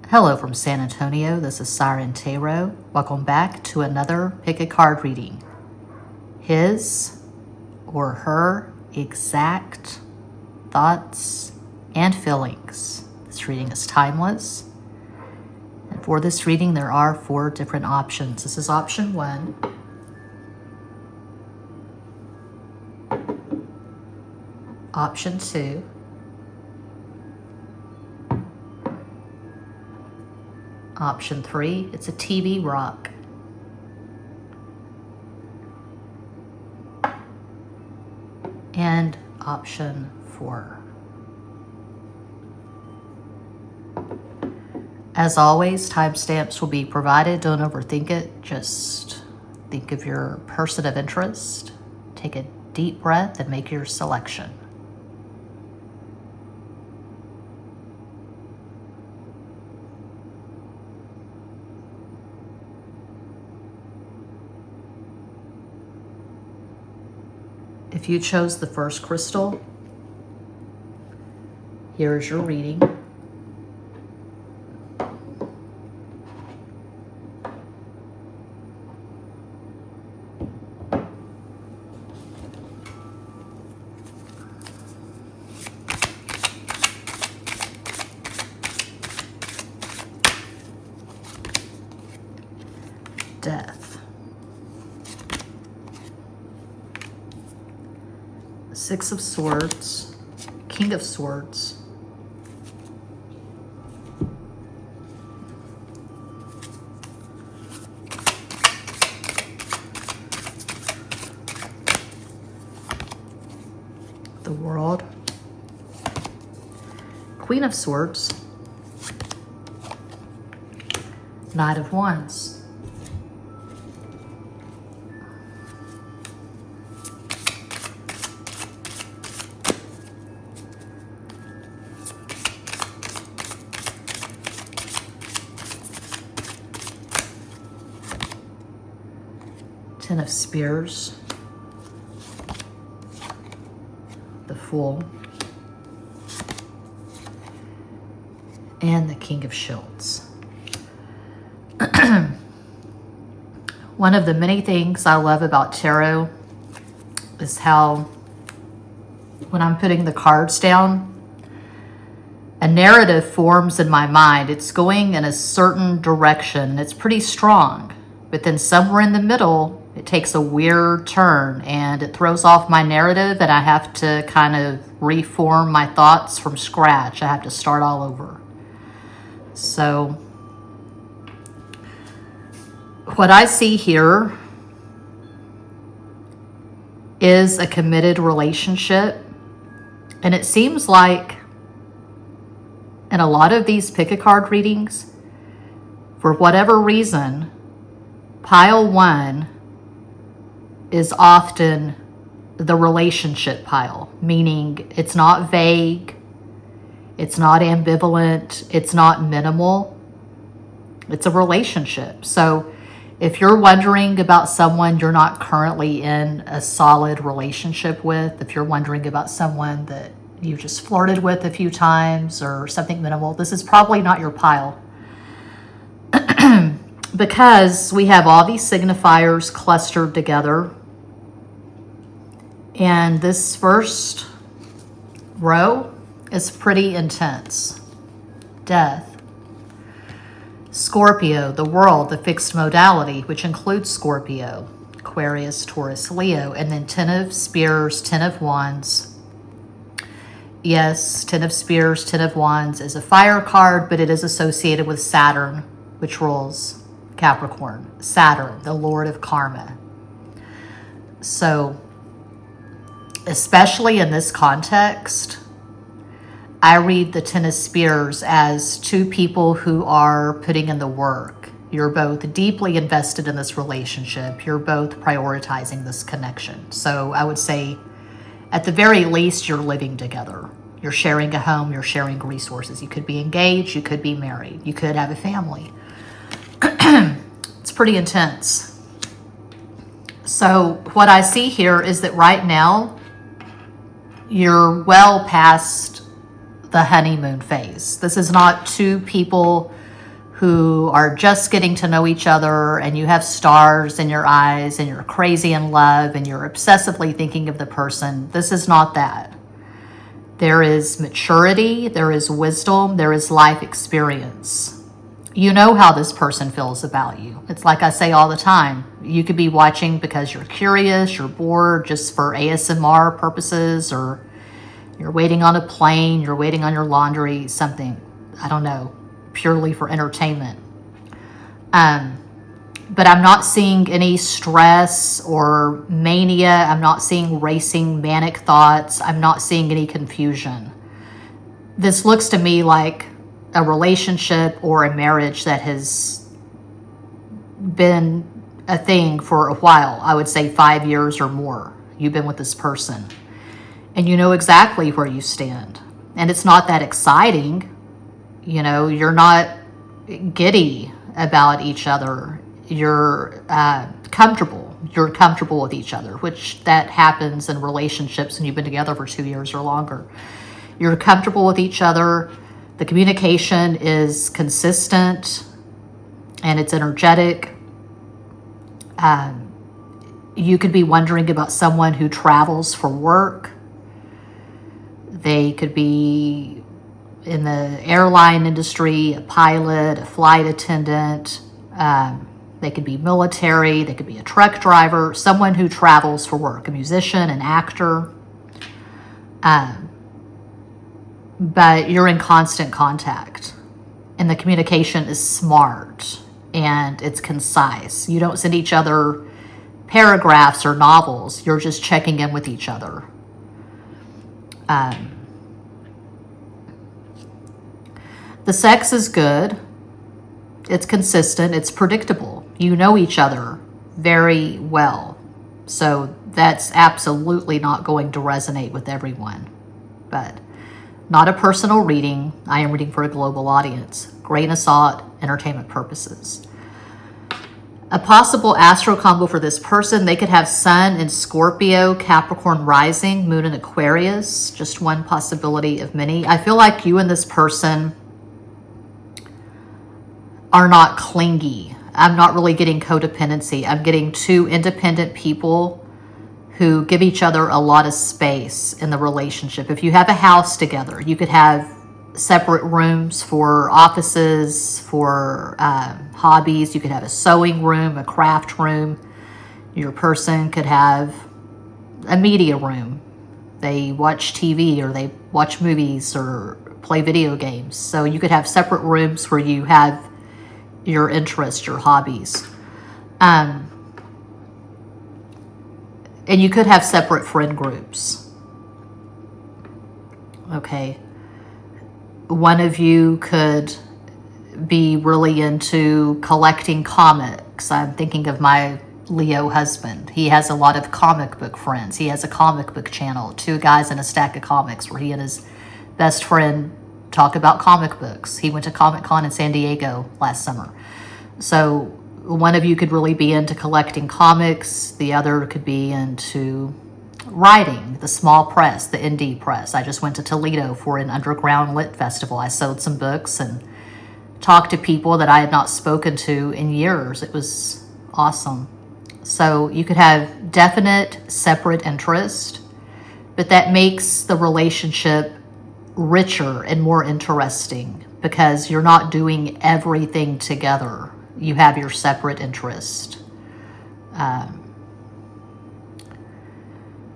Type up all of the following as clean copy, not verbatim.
Hello from San Antonio, this is SIREN Tarot. Welcome back to another pick a card reading. His or her exact thoughts and feelings. This reading is timeless. And for this reading, there are 4 different options. This is option 1. Option 2. Option 3, it's a TV rock. And option 4. As always, timestamps will be provided. Don't overthink it. Just think of your person of interest. Take a deep breath and make your selection. If you chose the first crystal, here is your reading. Death. Six of Swords, King of Swords, the World, Queen of Swords, Knight of Wands. Ten of Spears, the Fool, and the King of Shields. One of the many things I love about tarot is how when I'm putting the cards down, a narrative forms in my mind. It's going in a certain direction. It's pretty strong, but then somewhere in the middle, it takes a weird turn and it throws off my narrative, and I have to kind of reform my thoughts from scratch. I have to start all over. So what I see here is a committed relationship, and it seems like in a lot of these pick-a-card readings, for whatever reason, pile 1 is often the relationship pile, meaning it's not vague, it's not ambivalent, it's not minimal, it's a relationship. So if you're wondering about someone you're not currently in a solid relationship with, if you're wondering about someone that you just flirted with a few times or something minimal, this is probably not your pile. Because we have all these signifiers clustered together. And this first row is pretty intense. Death. Scorpio, the World, the fixed modality, which includes Scorpio, Aquarius, Taurus, Leo, and then 10 of Spears, 10 of Wands. Yes, 10 of Spears, 10 of Wands is a fire card, but it is associated with Saturn, which rules Capricorn. Saturn, the Lord of Karma. So, especially in this context, I read the 10 of Spears as 2 people who are putting in the work. You're both deeply invested in this relationship. You're both prioritizing this connection. So I would say, at the very least, you're living together. You're sharing a home. You're sharing resources. You could be engaged. You could be married. You could have a family. It's pretty intense. So what I see here is that right now, you're well past the honeymoon phase. This is not 2 people who are just getting to know each other, and you have stars in your eyes and you're crazy in love and you're obsessively thinking of the person. This is not that. There is maturity, there is wisdom, there is life experience. You know how this person feels about you. It's like I say all the time. You could be watching because you're curious, you're bored, just for ASMR purposes, or you're waiting on a plane, you're waiting on your laundry, something, I don't know, purely for entertainment. But I'm not seeing any stress or mania. I'm not seeing racing manic thoughts. I'm not seeing any confusion. This looks to me like a relationship or a marriage that has been a thing for a while. I would say 5 years or more. You've been with this person and you know exactly where you stand. And it's not that exciting. You know, you're not giddy about each other. You're comfortable. You're comfortable with each other, which that happens in relationships when you've been together for 2 years or longer. You're comfortable with each other. The communication is consistent and it's energetic. You could be wondering about someone who travels for work. They could be in the airline industry, a pilot, a flight attendant. They could be military. They could be a truck driver, someone who travels for work, a musician, an actor. But you're in constant contact. And the communication is smart and it's concise. You don't send each other paragraphs or novels. You're just checking in with each other. The sex is good. It's consistent. It's predictable. You know each other very well. So that's absolutely not going to resonate with everyone. But not a personal reading. I am reading for a global audience. Grain of salt, entertainment purposes. A possible astro combo for this person, they could have Sun in Scorpio, Capricorn rising, Moon in Aquarius. Just one possibility of many. I feel like you and this person are not clingy. I'm not really getting codependency. I'm getting two independent people who give each other a lot of space in the relationship. If you have a house together, you could have separate rooms for offices, for hobbies. You could have a sewing room, a craft room. Your person could have a media room. They watch TV or they watch movies or play video games. So you could have separate rooms where you have your interests, your hobbies. And you could have separate friend groups. Okay. One of you could be really into collecting comics. I'm thinking of my Leo husband. He has a lot of comic book friends. He has a comic book channel, 2 guys in a stack of comics, where he and his best friend talk about comic books. He went to Comic-Con in San Diego last summer. So one of you could really be into collecting comics. The other could be into writing, the small press, the indie press. I just went to Toledo for an underground lit festival. I sold some books and talked to people that I had not spoken to in years. It was awesome. So you could have definite separate interest, but that makes the relationship richer and more interesting because you're not doing everything together. You have your separate interest.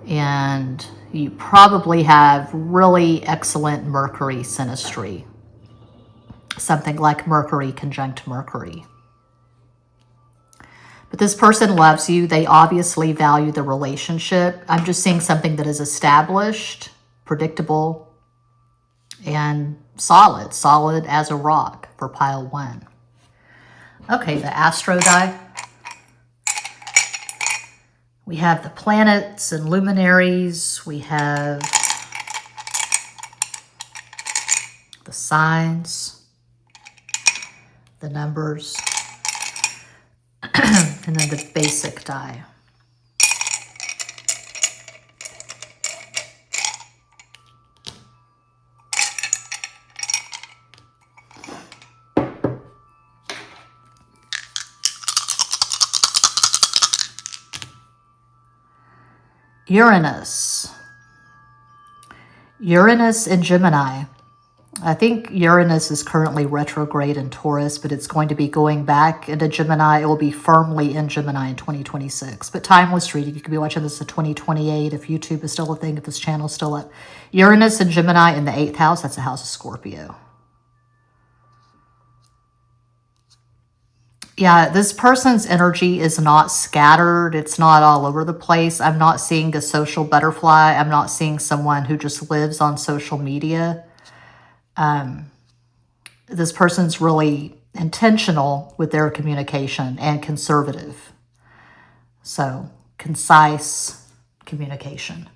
And you probably have really excellent Mercury synastry. Something like Mercury conjunct Mercury. But this person loves you. They obviously value the relationship. I'm just seeing something that is established, predictable, and solid. Solid as a rock for pile 1. Okay, the astro die. We have the planets and luminaries. We have the signs, the numbers, and then the basic die. Uranus. Uranus in Gemini. I think Uranus is currently retrograde in Taurus, but it's going to be going back into Gemini. It will be firmly in Gemini in 2026. But timeless reading. You could be watching this in 2028 if YouTube is still a thing, if this channel is still up. Uranus and Gemini in the 8th house. That's the house of Scorpio. Yeah, this person's energy is not scattered. It's not all over the place. I'm not seeing a social butterfly. I'm not seeing someone who just lives on social media. This person's really intentional with their communication and conservative. So, concise communication.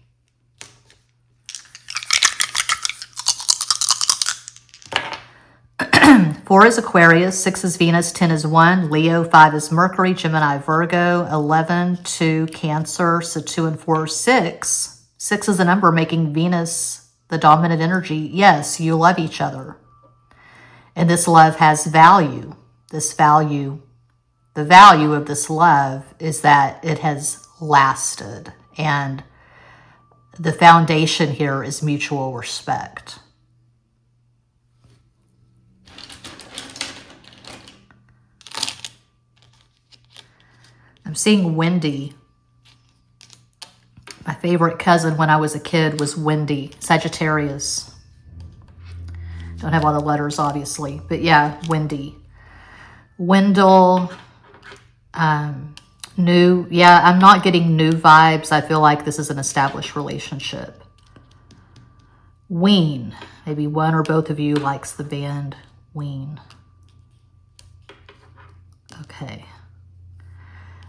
4 is Aquarius, 6 is Venus, 10 is 1, Leo, 5 is Mercury, Gemini, Virgo, 11, 2, Cancer, so 2 and 4, 6. 6 is a number making Venus the dominant energy. Yes, you love each other. And this love has value. The value of this love is that it has lasted. And the foundation here is mutual respect. I'm seeing Wendy. My favorite cousin when I was a kid was Wendy, Sagittarius. Don't have all the letters, obviously, but yeah, Wendy. Wendell, new. Yeah, I'm not getting new vibes. I feel like this is an established relationship. Ween. Maybe one or both of you likes the band Ween. Okay.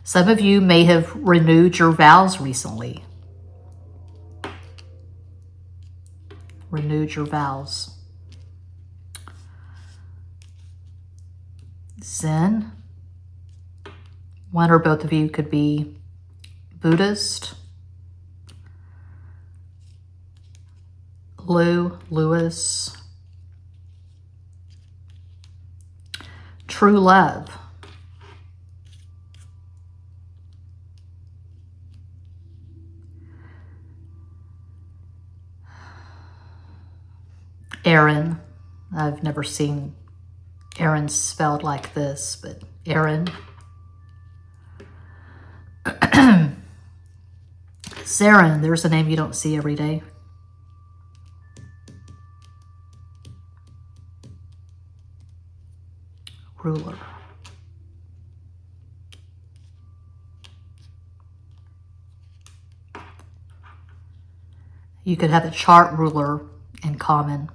Some of you may have renewed your vows recently. Renewed your vows. Zen. One or both of you could be Buddhist. Lewis. True love. Aaron. I've never seen Aaron spelled like this, but Aaron. SIREN. There's a name you don't see every day. Ruler. You could have a chart ruler in common,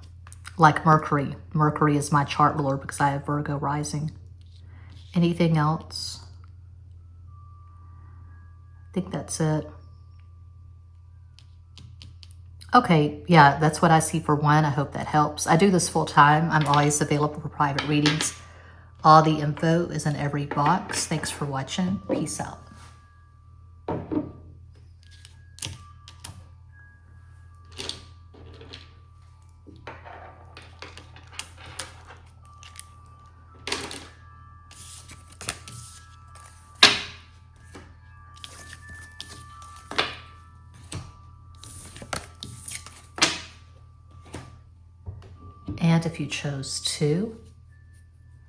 like Mercury. Mercury is my chart ruler because I have Virgo rising. Anything else? I think that's it. Okay, yeah, that's what I see for one. I hope that helps. I do this full time. I'm always available for private readings. All the info is in every box. Thanks for watching. Peace out. And if you chose to,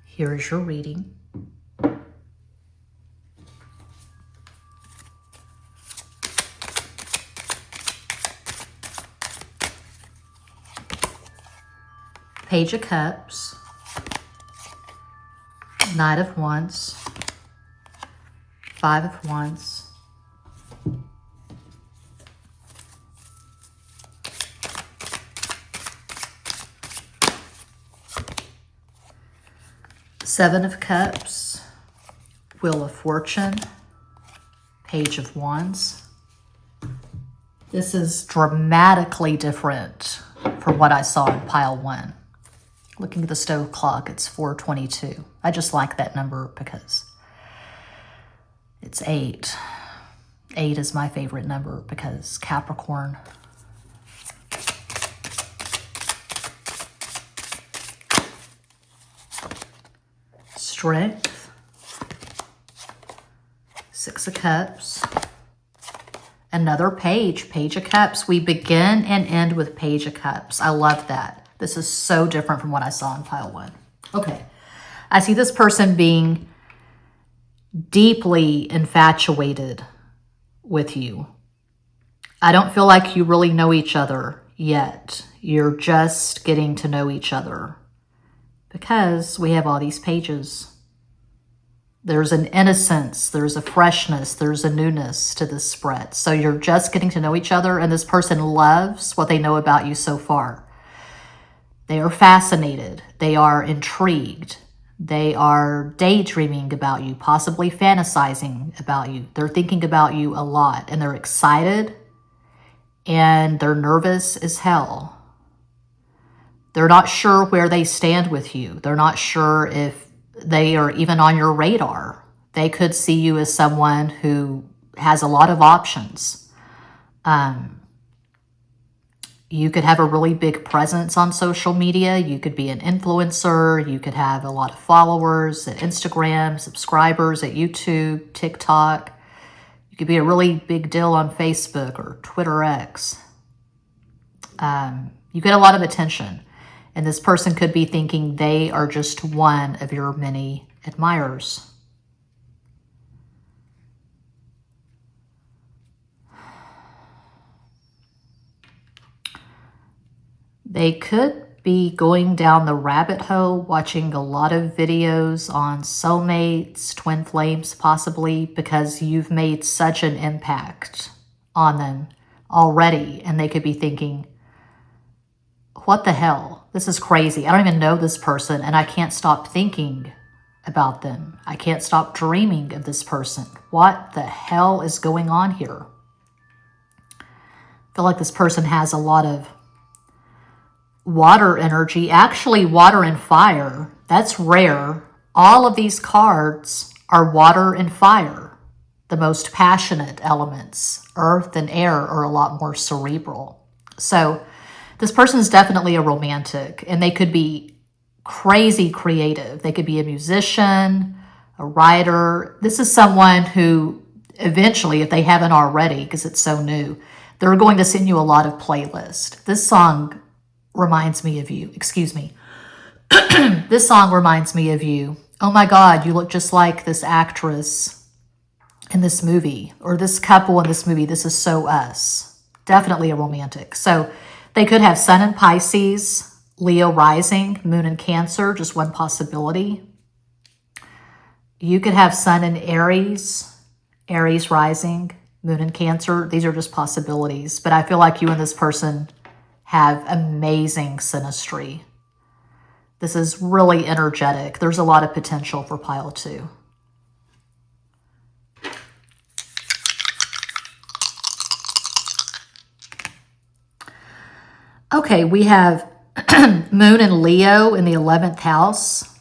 here is your reading. Page of Cups, Knight of Wands, 5 of Wands, Seven of Cups, Wheel of Fortune, Page of Wands. This is dramatically different from what I saw in pile 1. Looking at the stove clock, it's 4:22. I just like that number because it's 8. 8 is my favorite number because Capricorn. Strength, 6 of Cups, Another page, Page of Cups. We begin and end with Page of Cups. I love that. This is so different from what I saw in pile 1. Okay. I see this person being deeply infatuated with you. I don't feel like you really know each other yet. You're just getting to know each other because we have all these pages. There's an innocence, there's a freshness, there's a newness to this spread. So you're just getting to know each other, and this person loves what they know about you so far. They are fascinated. They are intrigued. They are daydreaming about you, possibly fantasizing about you. They're thinking about you a lot, and they're excited, and they're nervous as hell. They're not sure where they stand with you. They're not sure if they are even on your radar. They could see you as someone who has a lot of options. You could have a really big presence on social media. You could be an influencer. You could have a lot of followers at Instagram, subscribers at YouTube, TikTok. You could be a really big deal on Facebook or Twitter X. You get a lot of attention. And this person could be thinking they are just one of your many admirers. They could be going down the rabbit hole, watching a lot of videos on soulmates, twin flames possibly, because you've made such an impact on them already. And they could be thinking, what the hell? This is crazy. I don't even know this person, and I can't stop thinking about them. I can't stop dreaming of this person. What the hell is going on here? I feel like this person has a lot of water energy. Actually, water and fire. That's rare. All of these cards are water and fire. The most passionate elements. Earth and air are a lot more cerebral. So this person is definitely a romantic, and they could be crazy creative. They could be a musician, a writer. This is someone who eventually, if they haven't already, because it's so new, they're going to send you a lot of playlists. This song reminds me of you. Excuse me. This song reminds me of you. Oh my God, you look just like this actress in this movie, or this couple in this movie. This is so us. Definitely a romantic. So they could have Sun in Pisces, Leo rising, Moon in Cancer, just one possibility. You could have Sun in Aries, Aries rising, Moon in Cancer. These are just possibilities. But I feel like you and this person have amazing synastry. This is really energetic. There's a lot of potential for pile 2. Okay, we have Moon and Leo in the 11th house.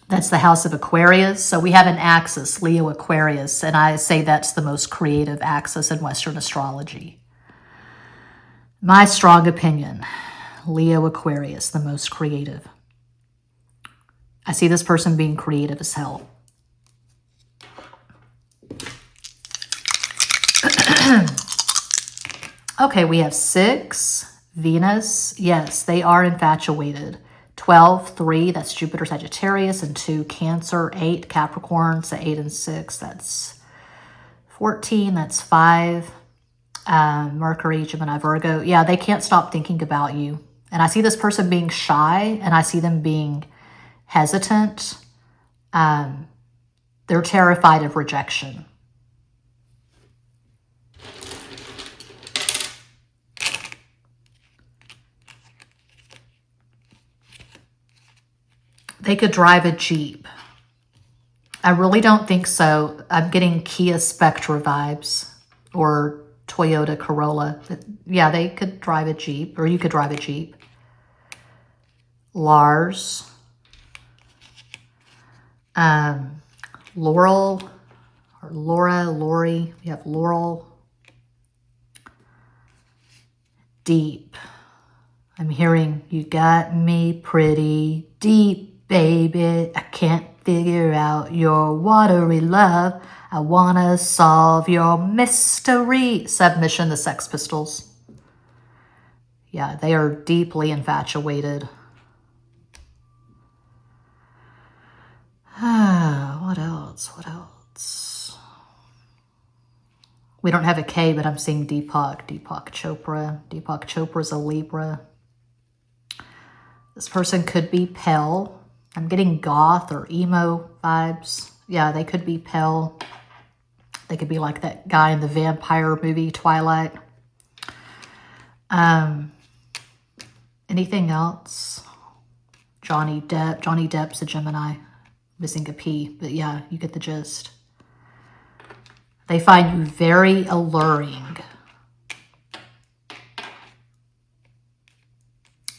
That's the house of Aquarius. So we have an axis, Leo Aquarius, and I say that's the most creative axis in Western astrology. My strong opinion, Leo Aquarius, the most creative. I see this person being creative as hell. Okay, we have 6, Venus. Yes, they are infatuated. 12, 3, that's Jupiter, Sagittarius, and 2, Cancer. 8, Capricorn, so 8 and 6, that's 14, that's 5, Mercury, Gemini, Virgo. Yeah, they can't stop thinking about you. And I see this person being shy, and I see them being hesitant. They're terrified of rejection. They could drive a Jeep. I really don't think so. I'm getting Kia Spectra vibes or Toyota Corolla. But yeah, they could drive a Jeep, or you could drive a Jeep. Lars. Laurel or Laura, Lori. We have Laurel. Deep. I'm hearing, you got me pretty deep, baby. I can't figure out your watery love. I wanna solve your mystery. Submission, the Sex Pistols. Yeah, they are deeply infatuated. What else? What else? We don't have a K, but I'm seeing Deepak Chopra. Deepak Chopra is a Libra. This person could be pale. I'm getting goth or emo vibes. Yeah, they could be pale. They could be like that guy in the vampire movie, Twilight. Anything else? Johnny Depp. Johnny Depp's a Gemini. Missing a P, but yeah, you get the gist. They find you very alluring.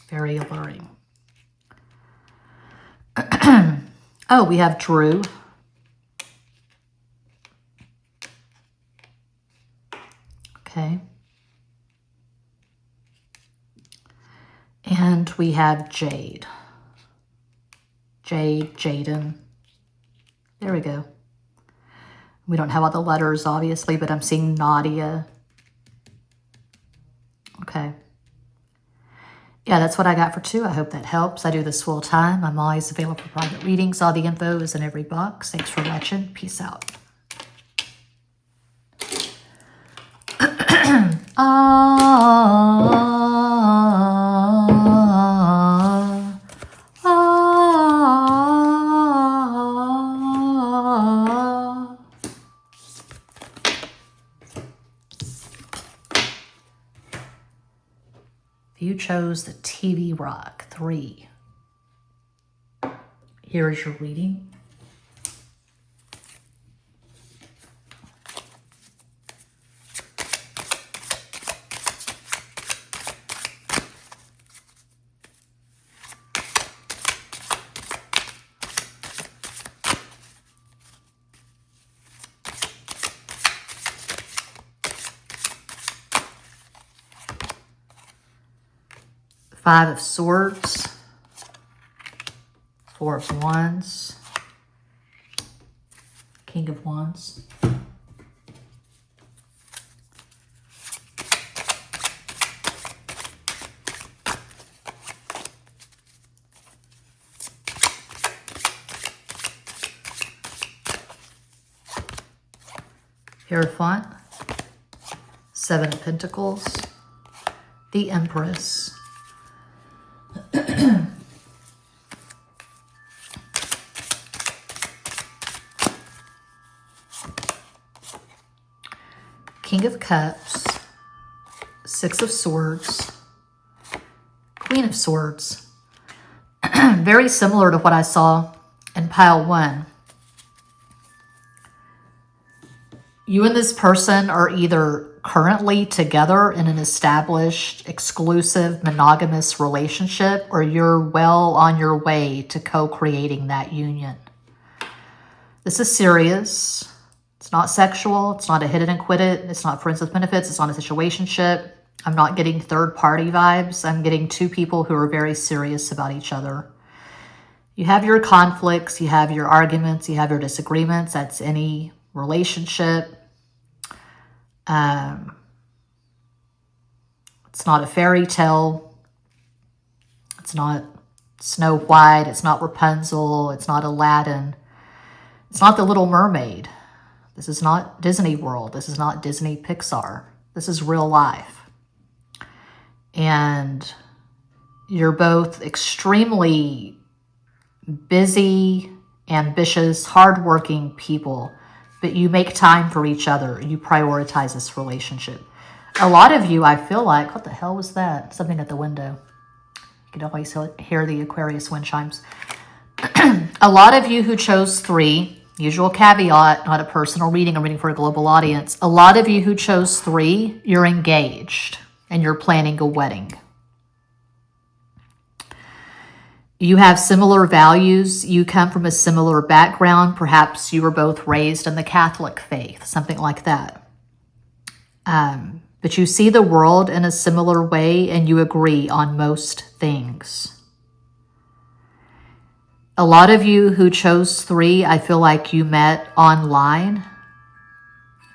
Very alluring. Oh, we have Drew. Okay. And we have Jade. Jaden. There we go. We don't have all the letters, obviously, but I'm seeing Nadia. Okay. Yeah, that's what I got for 2. I hope that helps. I do this full time. I'm always available for private readings. All the info is in every box. Thanks for watching. Peace out. You chose the TV Rock 3. Here is your reading. Five of Swords, 4 of Wands, King of Wands, Hierophant, 7 of Pentacles, the Empress, King of Cups, 6 of Swords, Queen of Swords. Very similar to what I saw in pile 1. You and this person are either currently together in an established, exclusive, monogamous relationship, or you're well on your way to co-creating that union. This is serious. It's not sexual. It's not a hit it and quit it. It's not friends with benefits. It's not a situationship. I'm not getting third-party vibes. I'm getting 2 people who are very serious about each other. You have your conflicts. You have your arguments. You have your disagreements. That's any relationship. It's not a fairy tale. It's not Snow White. It's not Rapunzel. It's not Aladdin. It's not The Little Mermaid. This is not Disney World. This is not Disney Pixar. This is real life. And you're both extremely busy, ambitious, hardworking people, but you make time for each other. You prioritize this relationship. A lot of you, I feel like, what the hell was that? Something at the window. You can always hear the Aquarius wind chimes. A lot of you who chose 3, usual caveat, not a personal reading, I'm reading for a global audience. A lot of you who chose 3, you're engaged and you're planning a wedding. You have similar values. You come from a similar background. Perhaps you were both raised in the Catholic faith, something like that. But you see the world in a similar way and you agree on most things. A lot of you who chose 3, I feel like you met online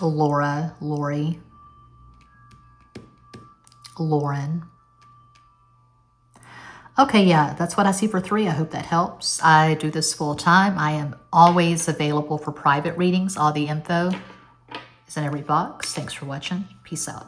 Laura, Lori, Lauren. Okay, yeah, that's what I see for 3. I hope that helps. I do this full time. I am always available for private readings. All the info is in every box. Thanks for watching. Peace out.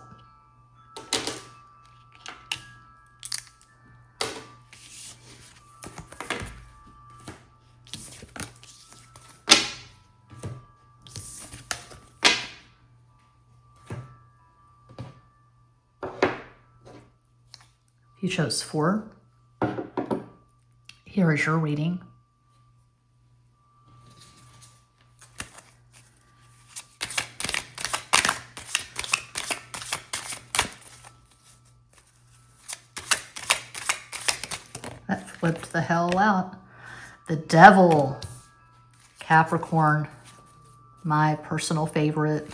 You chose 4. Here is your reading. That flipped the hell out. The Devil, Capricorn, my personal favorite.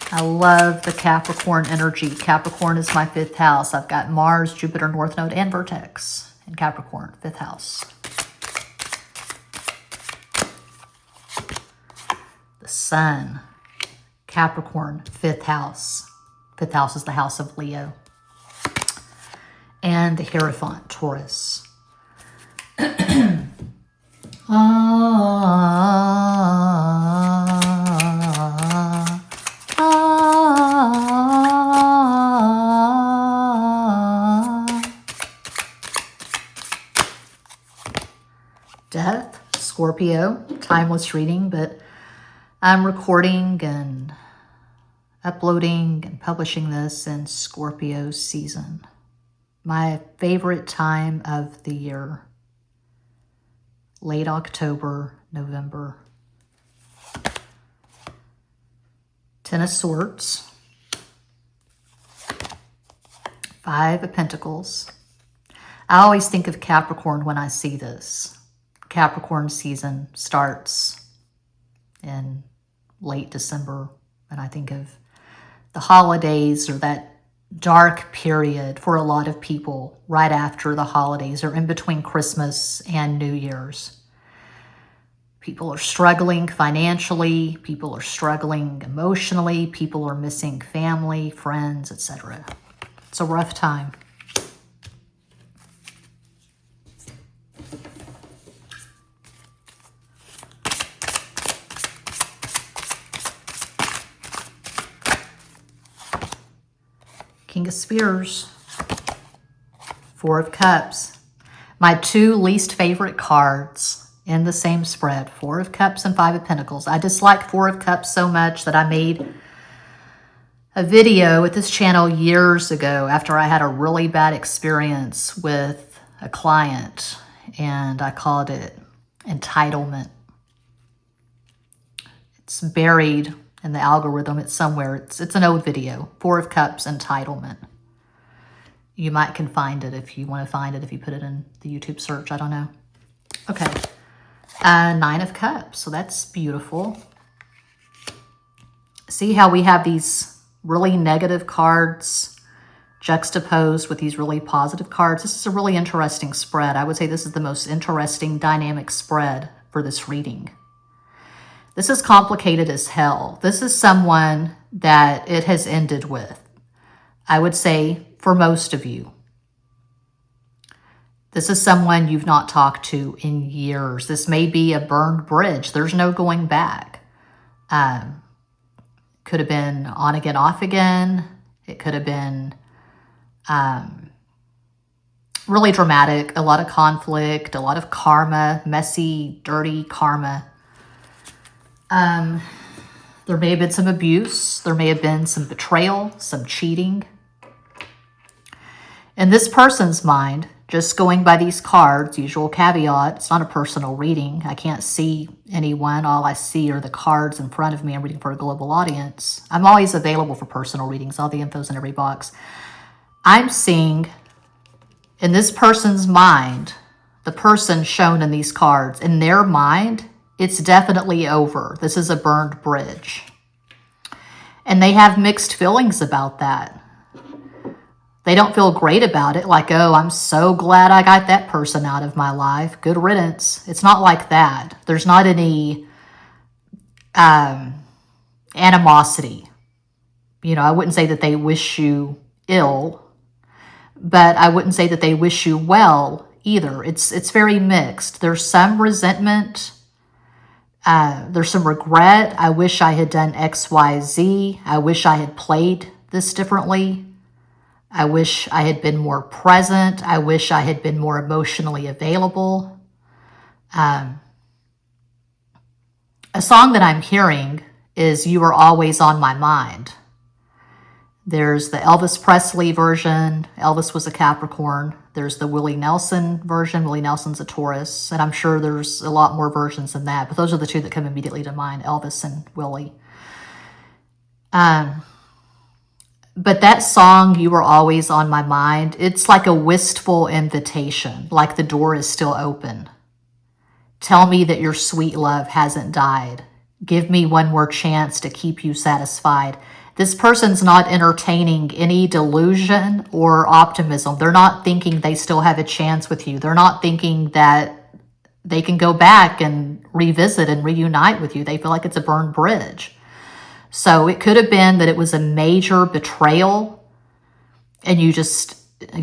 I love the Capricorn energy. Capricorn is my 5th house. I've got Mars, Jupiter, North Node, and Vertex in Capricorn, 5th house. The Sun, Capricorn, 5th house. 5th house is the house of Leo. And the Hierophant, Taurus. Death, Scorpio, timeless reading, but I'm recording and uploading and publishing this in Scorpio season. My favorite time of the year. Late October, November. 10 of Swords. 5 of Pentacles. I always think of Capricorn when I see this. Capricorn season starts in late December, and I think of the holidays, or that dark period for a lot of people right after the holidays or in between Christmas and New Year's. People are struggling financially, people are struggling emotionally, people are missing family, friends, etc. It's a rough time. King of Spears, 4 of Cups. My 2 least favorite cards in the same spread, 4 of Cups and 5 of Pentacles. I dislike 4 of Cups so much that I made a video with this channel years ago after I had a really bad experience with a client, and I called it Entitlement. It's buried in the algorithm. It's somewhere. It's an old video. 4 of Cups, Entitlement. You might can find it if you want to find it, if you put it in the YouTube search. I don't know. Okay. 9 of Cups. So that's beautiful. See how we have these really negative cards juxtaposed with these really positive cards? This is a really interesting spread. I would say this is the most interesting dynamic spread for this reading. This is complicated as hell. This is someone that it has ended with. I would say for most of you. This is someone you've not talked to in years. This may be a burned bridge. There's no going back. Could have been on again, off again. It could have been really dramatic, a lot of conflict, a lot of karma, messy, dirty karma. There may have been some abuse. There may have been some betrayal, some cheating. In this person's mind, just going by these cards, usual caveat, it's not a personal reading. I can't see anyone. All I see are the cards in front of me. I'm reading for a global audience. I'm always available for personal readings. All the info's in every box. I'm seeing in this person's mind, the person shown in these cards, in their mind, it's definitely over. This is a burned bridge. And they have mixed feelings about that. They don't feel great about it, like, oh, I'm so glad I got that person out of my life. Good riddance. It's not like that. There's not any animosity. You know, I wouldn't say that they wish you ill, but I wouldn't say that they wish you well either. It's very mixed. There's some resentment. There's some regret. I wish I had done X, Y, Z. I wish I had played this differently. I wish I had been more present. I wish I had been more emotionally available. A song that I'm hearing is You Were Always on My Mind. There's the Elvis Presley version. Elvis was a Capricorn. There's the Willie Nelson version. Willie Nelson's a Taurus. And I'm sure there's a lot more versions than that. But those are the two that come immediately to mind, Elvis and Willie. But that song, You Were Always on My Mind, it's like a wistful invitation, like the door is still open. Tell me that your sweet love hasn't died. Give me one more chance to keep you satisfied. This person's not entertaining any delusion or optimism. They're not thinking they still have a chance with you. They're not thinking that they can go back and revisit and reunite with you. They feel like it's a burned bridge. So it could have been that it was a major betrayal and you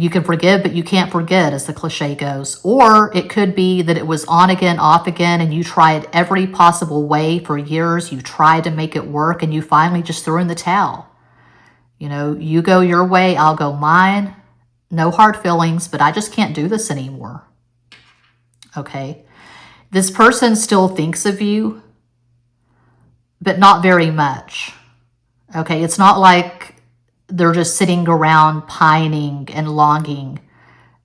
can forgive, but you can't forget, as the cliche goes. Or it could be that it was on again, off again, and you tried every possible way for years. You tried to make it work, and you finally just threw in the towel. You know, you go your way, I'll go mine. No hard feelings, but I just can't do this anymore. Okay? This person still thinks of you, but not very much. Okay? It's not like they're just sitting around pining and longing.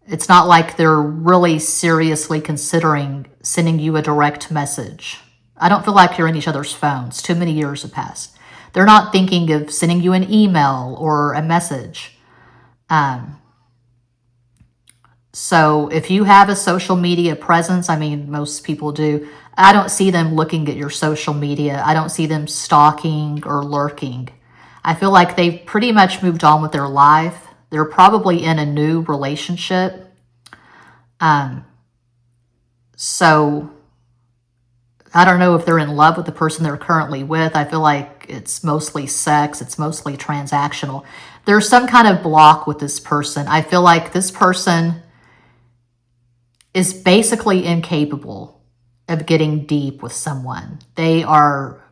It's not like they're really seriously considering sending you a direct message. I don't feel like you're in each other's phones. Too many years have passed. They're not thinking of sending you an email or a message. So if you have a social media presence, I mean, most people do, I don't see them looking at your social media. I don't see them stalking or lurking. I feel like they've pretty much moved on with their life. They're probably in a new relationship. So I don't know if they're in love with the person they're currently with. I feel like it's mostly sex. It's mostly transactional. There's some kind of block with this person. I feel like this person is basically incapable of getting deep with someone. They are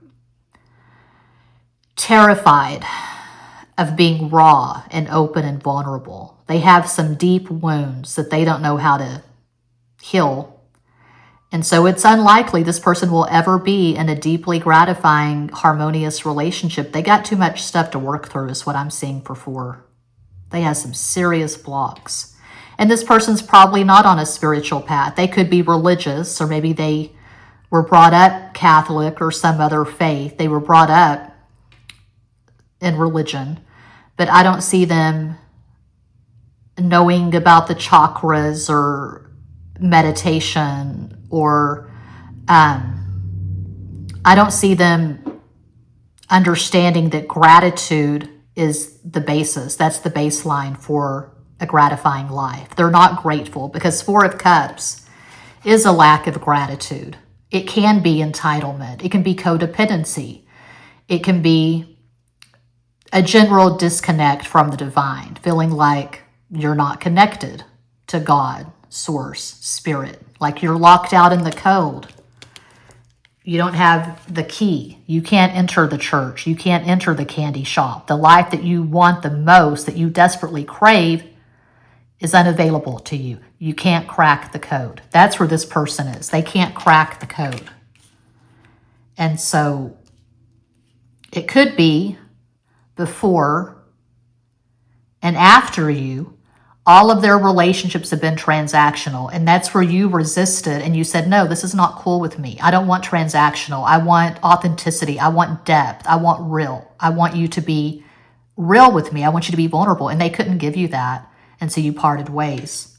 terrified of being raw and open and vulnerable. They have some deep wounds that they don't know how to heal. And so it's unlikely this person will ever be in a deeply gratifying, harmonious relationship. They got too much stuff to work through is what I'm seeing for 4. They have some serious blocks. And this person's probably not on a spiritual path. They could be religious, or maybe they were brought up Catholic or some other faith. They were brought up in religion, but I don't see them knowing about the chakras or meditation, or I don't see them understanding that gratitude is the basis. That's the baseline for a gratifying life. They're not grateful because 4 of Cups is a lack of gratitude. It can be entitlement. It can be codependency. It can be a general disconnect from the divine, feeling like you're not connected to God, source, spirit, like you're locked out in the cold. You don't have the key. You can't enter the church. You can't enter the candy shop. The life that you want the most, that you desperately crave, is unavailable to you. You can't crack the code. That's where this person is. They can't crack the code. And so it could be before and after you, all of their relationships have been transactional. And that's where you resisted and you said, no, this is not cool with me. I don't want transactional. I want authenticity. I want depth. I want real. I want you to be real with me. I want you to be vulnerable. And they couldn't give you that. And so you parted ways.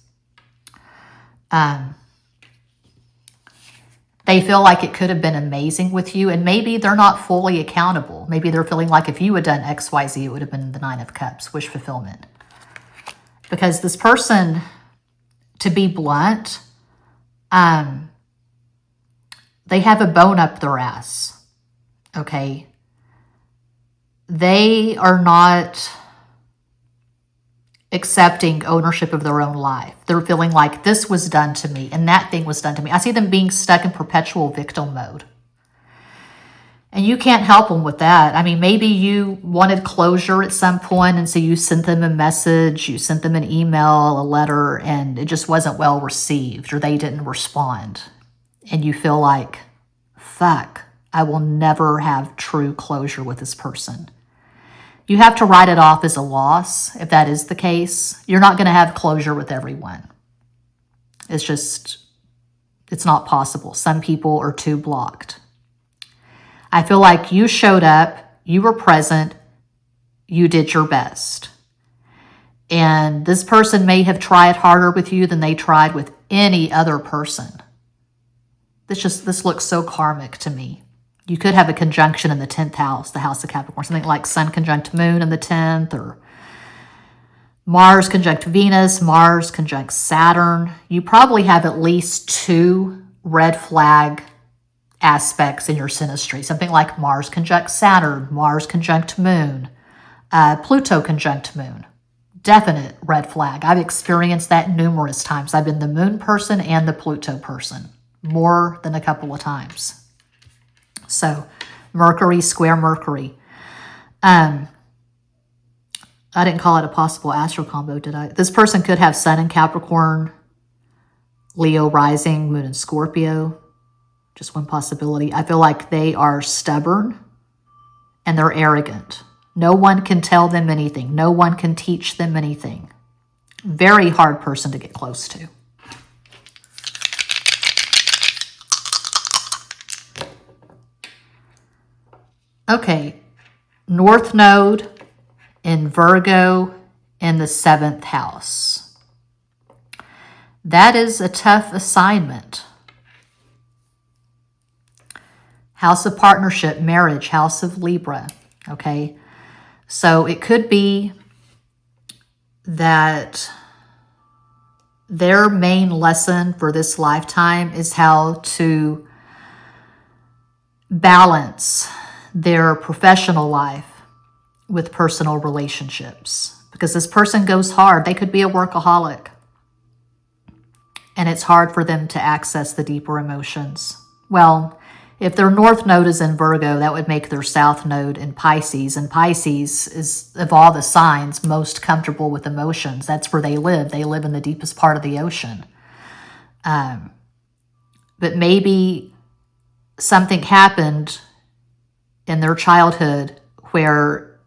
They feel like it could have been amazing with you, and maybe they're not fully accountable. Maybe they're feeling like if you had done X, Y, Z, it would have been the 9 of Cups, wish fulfillment. Because this person, to be blunt, they have a bone up their ass, okay? they are not accepting ownership of their own life. They're feeling like this was done to me and that thing was done to me. I see them being stuck in perpetual victim mode. And you can't help them with that. I mean, maybe you wanted closure at some point, and so you sent them a message, you sent them an email, a letter, and it just wasn't well received, or they didn't respond. And you feel like, fuck, I will never have true closure with this person. You have to write it off as a loss if that is the case. You're not going to have closure with everyone. It's not possible. Some people are too blocked. I feel like you showed up, you were present, you did your best. And this person may have tried harder with you than they tried with any other person. This looks so karmic to me. You could have a conjunction in the 10th house, the house of Capricorn, something like Sun conjunct Moon in the 10th, or Mars conjunct Venus, Mars conjunct Saturn. You probably have at least 2 red flag aspects in your synastry, something like Mars conjunct Saturn, Mars conjunct Moon, Pluto conjunct Moon. Definite red flag. I've experienced that numerous times. I've been the Moon person and the Pluto person more than a couple of times. So Mercury square Mercury. I didn't call it a possible astro combo, did I? This person could have Sun in Capricorn, Leo rising, Moon in Scorpio. Just one possibility. I feel like they are stubborn and they're arrogant. No one can tell them anything. No one can teach them anything. Very hard person to get close to. Okay, North Node in Virgo in the 7th house. That is a tough assignment. House of partnership, marriage, house of Libra, okay? So it could be that their main lesson for this lifetime is how to balance their professional life with personal relationships. Because this person goes hard. They could be a workaholic. And it's hard for them to access the deeper emotions. Well, if their North Node is in Virgo, that would make their South Node in Pisces. And Pisces is, of all the signs, most comfortable with emotions. That's where they live. They live in the deepest part of the ocean. But maybe something happened in their childhood where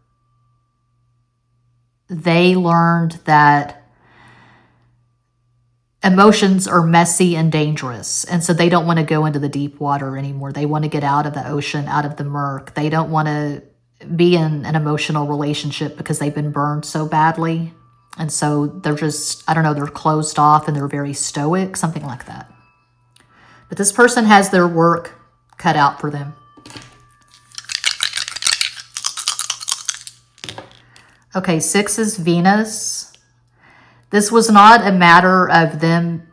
they learned that emotions are messy and dangerous. And so they don't want to go into the deep water anymore. They want to get out of the ocean, out of the murk. They don't want to be in an emotional relationship because they've been burned so badly. And so they're just, I don't know, they're closed off and they're very stoic, something like that. But this person has their work cut out for them. Okay, 6 is Venus. This was not a matter of them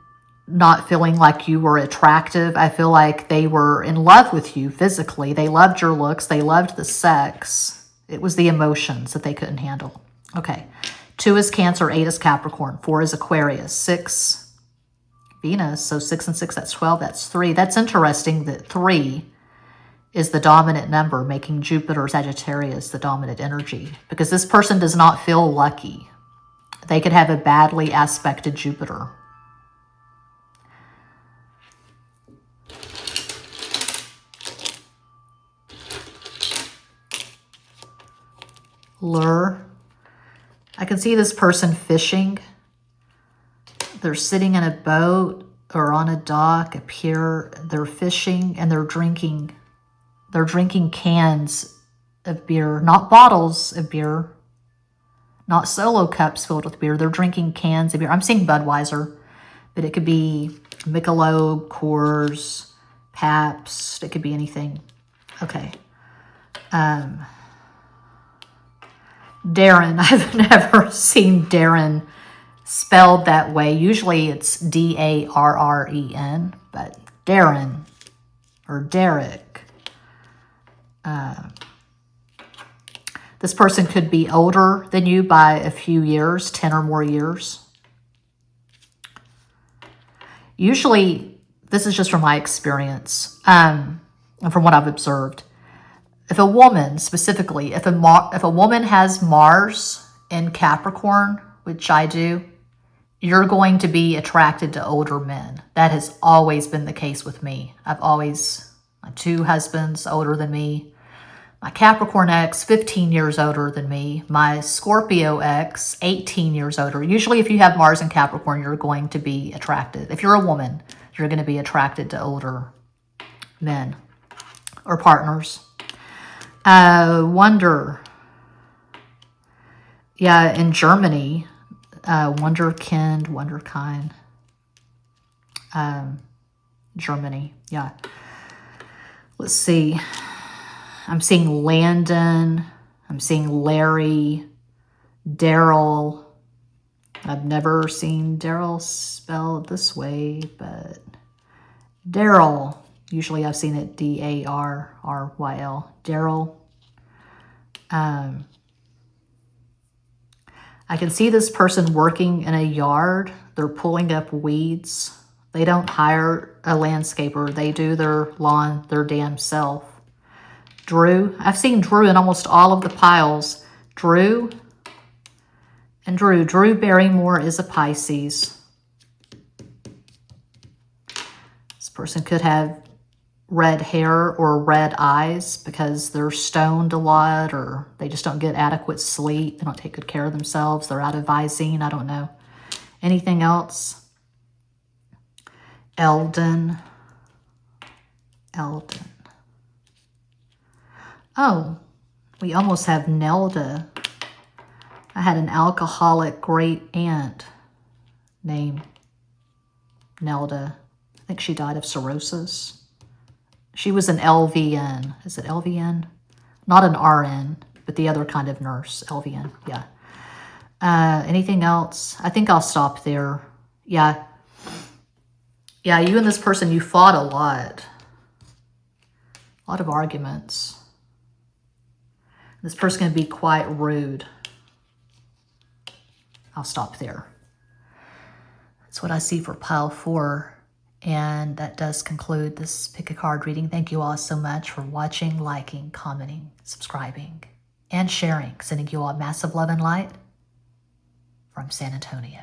not feeling like you were attractive. I feel like they were in love with you physically. They loved your looks. They loved the sex. It was the emotions that they couldn't handle. Okay, 2 is Cancer, 8 is Capricorn, 4 is Aquarius, 6 Venus. So 6 and 6, that's 12, that's 3. That's interesting that 3 is the dominant number, making Jupiter, Sagittarius the dominant energy. Because this person does not feel lucky. They could have a badly aspected Jupiter. Lure. I can see this person fishing. They're sitting in a boat or on a dock, a pier. They're fishing and they're drinking. They're drinking cans of beer, not bottles of beer. Not solo cups filled with beer. They're drinking cans of beer. I'm seeing Budweiser, but it could be Michelob, Coors, Pabst. It could be anything. Okay. Darren. I've never seen Darren spelled that way. Usually it's D-A-R-R-E-N, but Darren or Derek. This person could be older than you by a few years, 10 or more years. Usually, this is just from my experience and from what I've observed. If a woman, specifically, if a woman has Mars in Capricorn, which I do, you're going to be attracted to older men. That has always been the case with me. My 2 husbands older than me. My Capricorn ex, 15 years older than me. My Scorpio ex, 18 years older. Usually if you have Mars in Capricorn, you're going to be attracted. If you're a woman, you're going to be attracted to older men or partners. Wonder. Yeah, in Germany, Wunderkind, Wunderkind. Germany, yeah. Let's see. I'm seeing Landon. I'm seeing Larry, Daryl. I've never seen Daryl spelled this way, but Daryl. Usually I've seen it D-A-R-R-Y-L. Daryl. I can see this person working in a yard. They're pulling up weeds. They don't hire a landscaper. They do their lawn their damn self. Drew. I've seen Drew in almost all of the piles. Drew and Drew. Drew Barrymore is a Pisces. This person could have red hair or red eyes because they're stoned a lot, or they just don't get adequate sleep. They don't take good care of themselves. They're out of Visine. I don't know. Anything else? Eldon. Oh, we almost have Nelda. I had an alcoholic great aunt named Nelda. I think she died of cirrhosis. She was an LVN. Is it LVN? Not an RN, but the other kind of nurse. LVN, yeah. Anything else? I think I'll stop there. Yeah. Yeah, you and this person, you fought a lot. A lot of arguments. This person's going to be quite rude. I'll stop there. That's what I see for pile 4. And that does conclude this pick a card reading. Thank you all so much for watching, liking, commenting, subscribing, and sharing. Sending you all massive love and light from San Antonio.